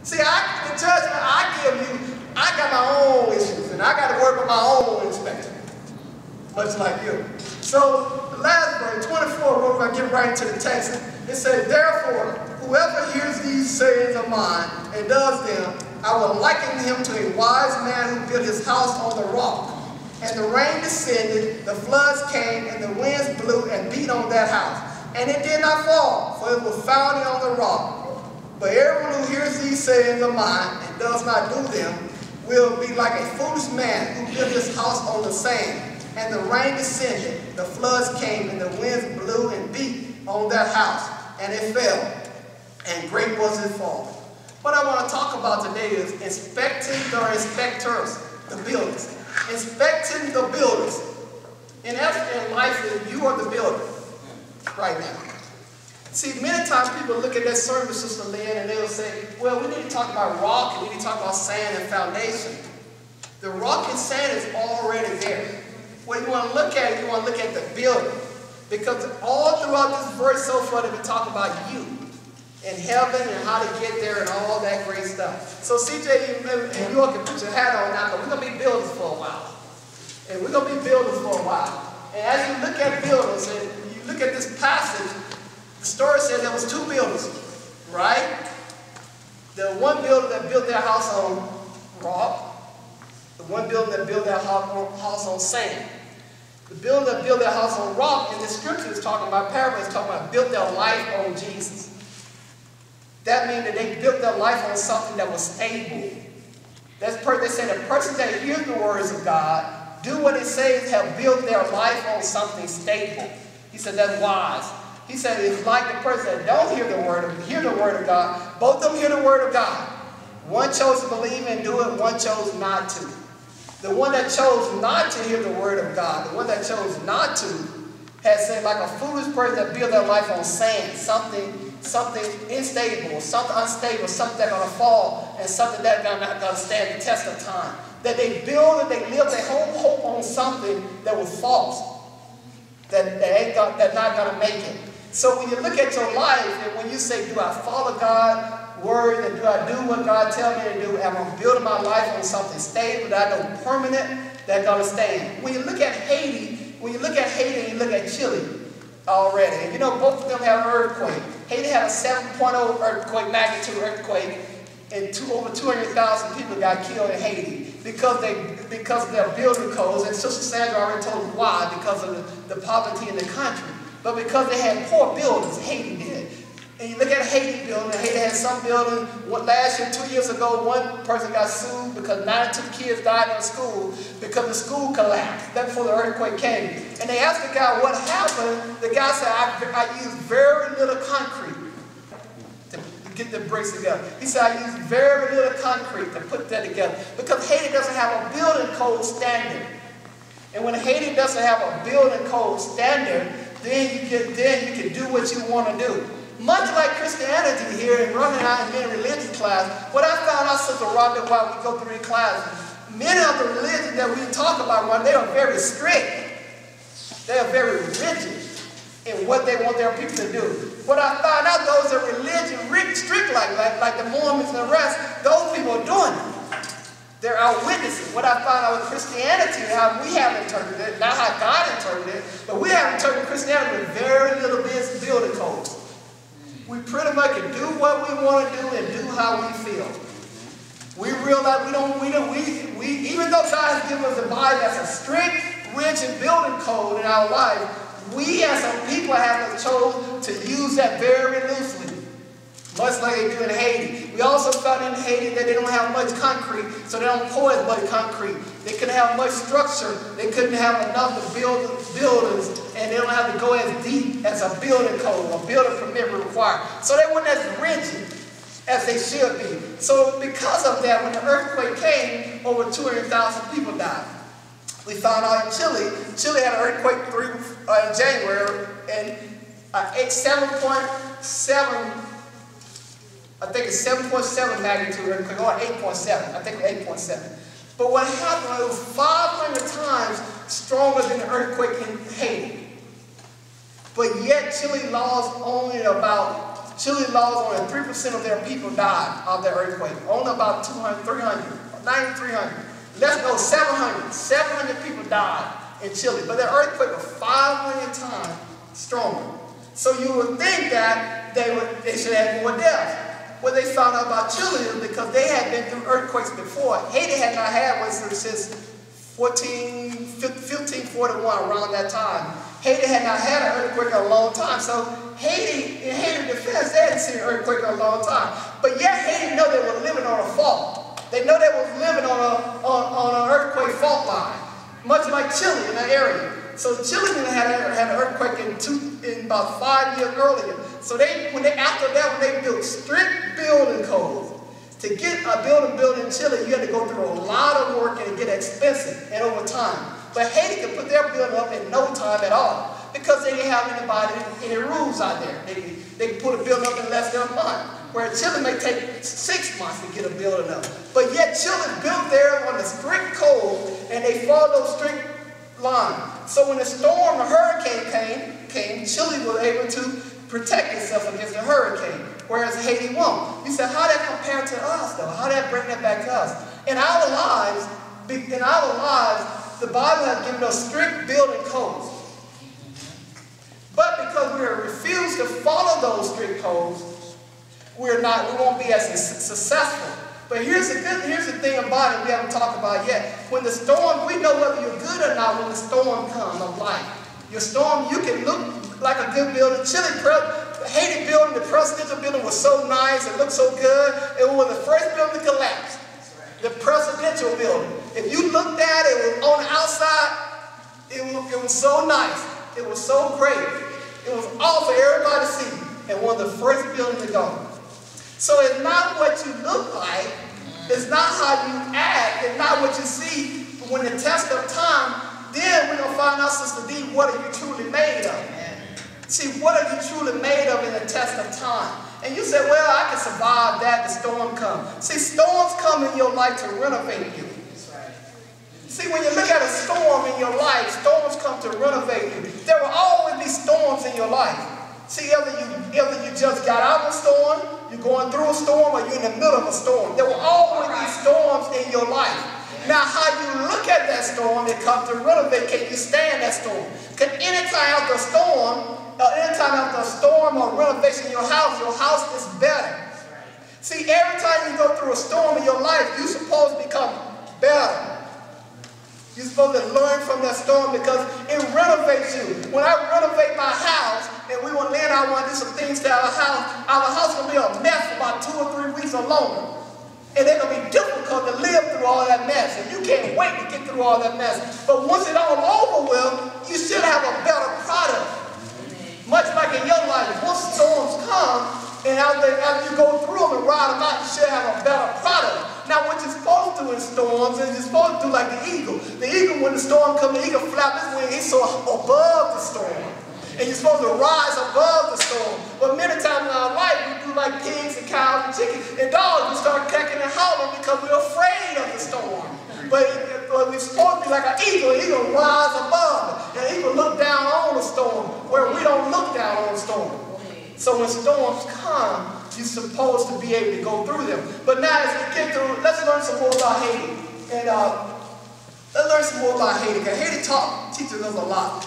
See, the judgment I give you, I got my own issues, and I got to work with my own inspector, much like you. So the last verse, 24, we're going to get right into the text. It says, therefore, whoever hears these sayings of mine and does them, I will liken him to a wise man who built his house on the rock. And the rain descended, the floods came, and the winds blew and beat on that house. And it did not fall, for it was founded on the rock. But everyone who hears these sayings of mine and does not do them will be like a foolish man who built his house on the sand. And the rain descended, the floods came, and the winds blew and beat on that house. And it fell, and great was its fall. What I want to talk about today is inspecting the inspectors, the builders. Inspecting the builders. In life, you are the builder right now. See, many times people look at that sermon, Sister Lynn, and they'll say, well, we need to talk about rock, and we need to talk about sand and foundation. The rock and sand is already there. What you want to look at, you want to look at the building. Because all throughout this verse so far, they've been talking about you and heaven and how to get there and all that great stuff. So CJ and you all can put your hat on now, but we're going to be builders for a while. And we're going to be builders for a while. And as you look at builders and you look at this passage, the story says there was two builders, right? The one builder that built their house on rock, the one builder that built their house on sand. The builder that built their house on rock, in the scripture is talking about, parable is talking about, built their life on Jesus. That means that they built their life on something that was stable. They say the person that hears the words of God, do what it says, have built their life on something stable. He said that's wise. He said it's like the person that don't hear the word of God. Both of them hear the word of God. One chose to believe and do it, one chose not to. The one that chose not to hear the word of God, the one that chose not to, has said like a foolish person that built their life on sand, something unstable, something unstable, something that's going to fall, and something that's not going to stand the test of time. That they build and they live their whole hope on something that was false, that's not going to make it. So when you look at your life, and when you say, do I follow God's word, and do I do what God tells me to do, am I building my life on something stable, that I know permanent, that's going to stand. When you look at Haiti, and you look at Chile already, and you know both of them have an earthquake. Haiti had a 7.0 earthquake, magnitude earthquake, and over 200,000 people got killed in Haiti because of their building codes. And Sister Sandra already told us why, because of the poverty in the country. But because they had poor buildings, Haiti did. And you look at Haiti building, Haiti had some building. Last year, 2 years ago, one person got sued because 92 kids died in school because the school collapsed. That's before the earthquake came. And they asked the guy what happened. The guy said, I used very little concrete to get the bricks together. He said, I used very little concrete to put that together because Haiti doesn't have a building code standard. And when Haiti doesn't have a building code standard, then you can do what you want to do. Much like Christianity here, and Rodney and I have been in religion class, what I found out, Sister Rodney, while we go through the classes, many of the religions that we talk about, Rodney, they are very strict. They are very rigid in what they want their people to do. What I found out, those are religion strict like the Mormons and the rest, those people are doing it. They're our witnesses. What I found out with Christianity, how we have interpreted it, not how God interpreted it, but we have interpreted Christianity with very little building codes. We pretty much can do what we want to do and do how we feel. We realize even though God has given us a Bible that's a strict, rigid building code in our life, we as a people have chosen to use that very loosely. Much like they do in Haiti. We also found in Haiti that they don't have much concrete, so they don't pour as much concrete. They couldn't have much structure. They couldn't have enough to build buildings, and they don't have to go as deep as a building code or building permit would require. So they weren't as rigid as they should be. So because of that, when the earthquake came, over 200,000 people died. We found out in Chile had an earthquake in January, and 7.7. I think it's 7.7 magnitude earthquake, or 8.7. I think 8.7. But what happened, it was 500 times stronger than the earthquake in Haiti. But yet Chile lost only about Chile lost only 3% of their people died of that earthquake. Only about 200, 300, 300. Let's go 700. 700 people died in Chile. But that earthquake was 5 million times stronger. So you would think that they should have more deaths. What they found out about Chile is because they had been through earthquakes before. Haiti had not had one since 1541, around that time. Haiti had not had an earthquake in a long time. So Haiti, in Haiti's defense, they hadn't seen an earthquake in a long time. But yet Haiti know they were living on a fault. They know they were living on an earthquake fault line, much like Chile in that area. So Chile had an earthquake in about 5 years earlier. So after that, when they built strict building codes, to get a building built in Chile, you had to go through a lot of work and get expensive and over time. But Haiti could put their building up in no time at all because they didn't have any rules out there. They could put a building up in less than a month, where Chile may take 6 months to get a building up. But yet Chile built there on a strict code, and they followed those strict lines. So when the storm, the hurricane came, Chile was able to protect itself against the hurricane, whereas Haiti won't. You said, how that compare to us, though? How that bring that back to us? In our lives, the Bible has given us strict building codes. But because we refuse to follow those strict codes, we won't be as successful. But here's the thing about it we haven't talked about yet. When the storm, we know whether you're good or not when the storm comes of life. Your storm, you can look like a good building. Haiti building, the presidential building was so nice, it looked so good. It was the first building to collapse. The presidential building. If you looked at it, it was on the outside, it was so nice. It was so great. It was all for everybody to see. And one of the first buildings to go. So it's not what you look like, it's not how you act, it's not what you see. But when the test of time, then we're going to find out, Sister D, what are you truly made of? See, what are you truly made of in the test of time? And you say, well, I can survive that, the storm comes. See, storms come in your life to renovate you. See, when you look at a storm in your life, storms come to renovate you. There will always be storms in your life. See, either you just got out of a storm, you're going through a storm, or you're in the middle of a storm. There will always be storms in your life. Now, how you look at that storm, it comes to renovate. Can you stand that storm? Because anytime after a storm or renovation in your house is better. See, every time you go through a storm in your life, you're supposed to become better. You're supposed to learn from that storm because it renovates you. When I renovate my house, and we want to I want to do some things to our house will be a mess for about 2 or 3 weeks or longer. And it's going to be difficult to live through all that mess. And you can't wait to get through all that mess. But once it's all over with, you should have a better product. Much like in your life, once storms come, and after you go through them and ride them out, you should have a better product. Now, what you're supposed to do in storms is you're supposed to do like the eagle. The eagle, when the storm comes, the eagle flaps his wings, he's so above the storm. And you're supposed to rise above the storm. But many times in our life, we do like pigs and cows and chickens and dogs. We start cracking and howling because we're afraid of the storm. But we're supposed to be like an eagle. An eagle rise above it. An eagle look down on the storm where we don't look down on the storm. So when storms come, you're supposed to be able to go through them. But now as we get through, let's learn some more about Haiti. And let's learn some more about Haiti. Because Haiti teaches us a lot.